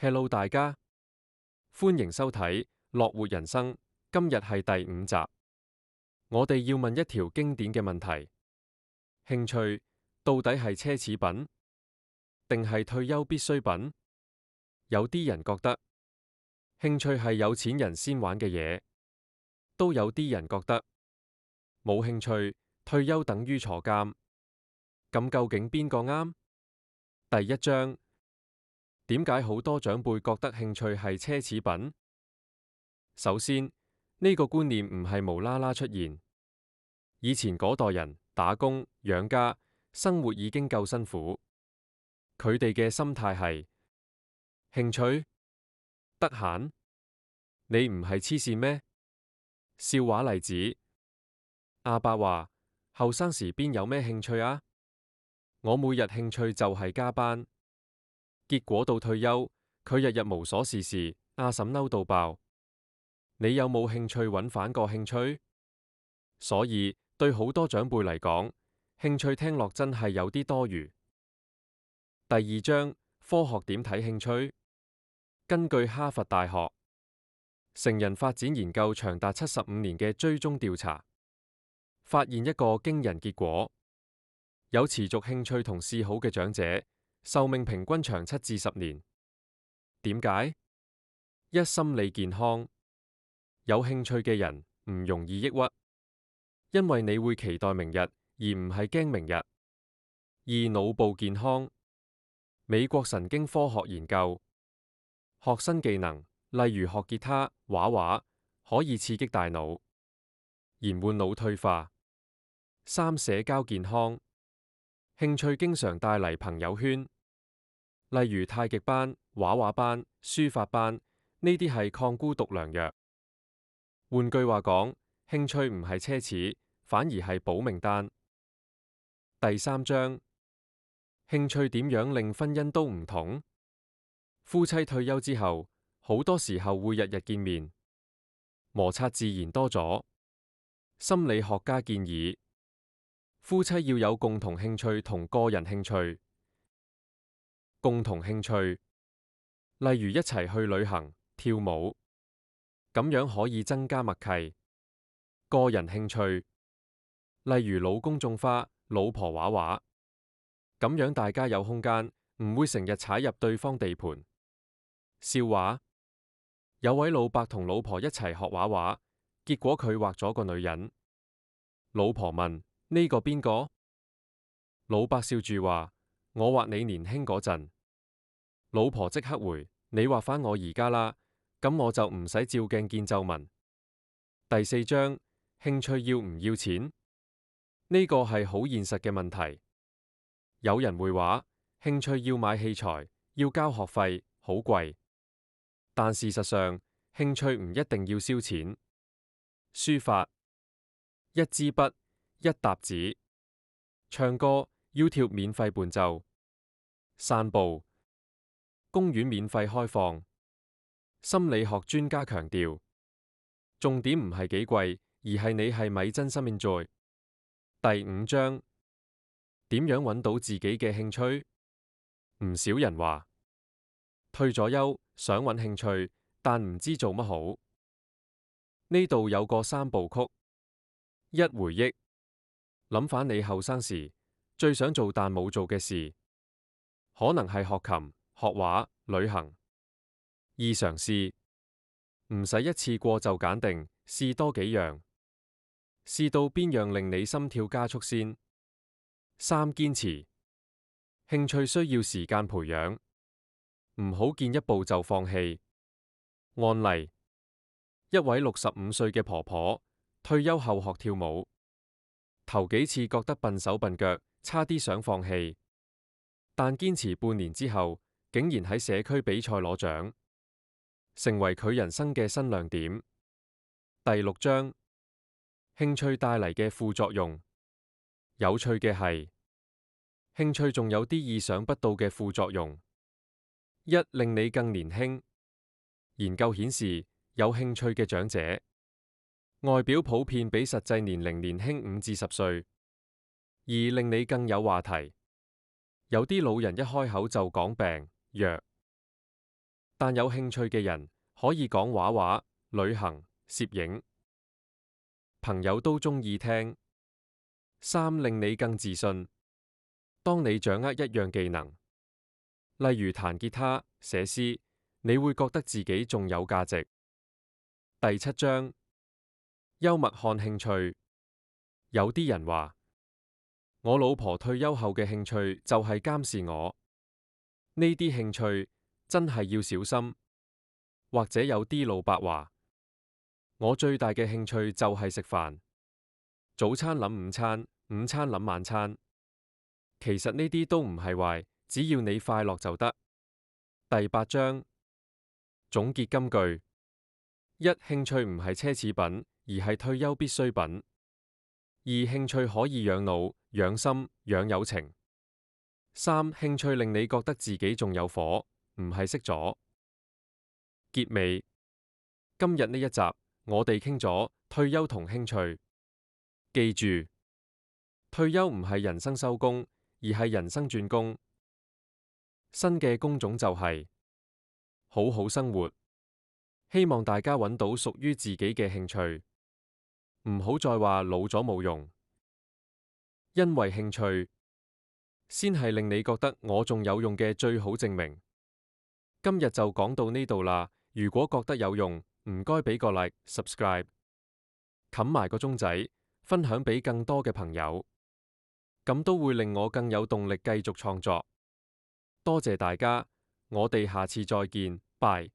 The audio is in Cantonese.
Hello，大家，歡迎收睇樂活人生。今日係第5集，我哋要問一條經典嘅問題：興趣到底係奢侈品，定係退休必需品？有啲人覺得興趣係有錢人先玩嘅嘢，都有啲人覺得冇興趣，退休等於坐監。咁究竟邊個啱？第一章，點解好多長輩覺得興趣係奢侈品？首先，呢個觀念唔係無啦啦出現。以前嗰代人打工養家，生活已經夠辛苦，佢哋嘅心態係興趣得閒，你唔係黐線咩？笑話例子：阿伯話後生時邊有咩興趣啊？我每日興趣就係加班，結果到退休，佢日日無所事事，阿嬸嬲到爆。你有冇興趣揾返個興趣？所以對好多長輩嚟講，興趣聽落真係有啲多餘。第二章，科學點睇興趣？根據哈佛大學成人發展研究長達75年嘅追蹤調查，發現一個驚人結果：有持續興趣同嗜好嘅長者，壽命平均長7至10年。點解？一、心理健康，有興趣嘅人唔容易抑鬱，因為你會期待明日，而唔係驚明日。二、腦部健康，美國神經科學研究，學新技能，例如學吉他、畫畫，可以刺激大腦，延緩腦退化。三、社交健康，興趣經常帶嚟朋友圈，例如太極班、畫畫班、書法班，呢啲係抗孤獨良藥。換句話講，興趣唔係奢侈，反而係保命單。第三章，興趣點樣令婚姻都唔同？夫妻退休之後，好多時候會日日見面，摩擦自然多咗。心理學家建議，夫妻要有共同興趣同個人興趣。共同興趣，例如一齊去旅行、跳舞，咁樣可以增加默契。個人興趣，例如老公種花，老婆畫畫，咁樣大家有空間，唔會成日踩入對方地盤。笑話：有位老伯同老婆一齊學畫畫，結果佢畫咗個女人。老婆問：呢個邊個？老伯笑住話：我畫你年輕嗰陣。老婆即刻回：你畫返我而家啦，咁我就唔使照鏡見皺紋。第四章，興趣要唔要錢？呢個係好現實嘅問題。有人會話，興趣要買器材，要交學費，好貴。但事實上，興趣唔一定要燒錢。書法，一支筆，一沓紙；唱歌，YouTube免費伴奏；散步，公園免費開放。心理學專家強調，重點唔係幾貴，而係你係咪真心 enjoy。第五章，點樣揾到自己嘅興趣？唔少人話，退咗休想揾興趣，但唔知做乜好。呢度有個3部曲：一、回憶，諗返你後生時最想做但冇做嘅事，可能係學琴、學畫、旅行。二、嘗試，唔使一次過就揀定，試多幾樣，試到邊樣令你心跳加速先。三、堅持，興趣需要時間培養，唔好見一步就放棄。案例：一位65歲嘅婆婆，退休後學跳舞，頭幾次覺得笨手笨腳，差啲想放棄，但堅持半年之後，竟然喺社區比賽攞獎，成為佢人生嘅新亮點。第六章，興趣帶嚟嘅副作用。有趣嘅係，興趣仲有啲意想不到嘅副作用。一、令你更年輕。研究顯示，有興趣嘅長者，外表普遍比實際年齡年輕5至10歲。二、令你更有話題。有啲老人一開口就講病藥。但有興趣嘅人可以講畫畫、旅行、攝影，朋友都鍾意聽。三，令你更自信。當你掌握一樣技能，例如彈吉他、寫詩，你會覺得自己仲有價值。第七章，幽默看興趣。有啲人話，我老婆退休後嘅興趣就係監視我。呢啲興趣真係要小心。或者有啲老伯話，我最大嘅興趣就係食飯，早餐諗午餐，午餐諗晚餐。其實呢啲都唔係壞，只要你快樂就得。第八章，總結金句：一、興趣唔係奢侈品，而係退休必需品。二、興趣可以養腦、養心、養友情。三、興趣令你覺得自己仲有火，唔係熄咗。結尾，今日呢一集，我哋傾咗退休同興趣。記住，退休唔係人生收工，而係人生轉工。新嘅工種就係好好生活。希望大家揾到屬於自己嘅興趣，唔好再話老咗冇用，因為興趣先係令你覺得我仲有用嘅最好證明。今日就講到呢度啦，如果覺得有用，唔該俾個 like、subscribe， 冚埋個鐘仔，分享俾更多嘅朋友，咁都會令我更有動力繼續創作。多謝大家，我哋下次再見，拜。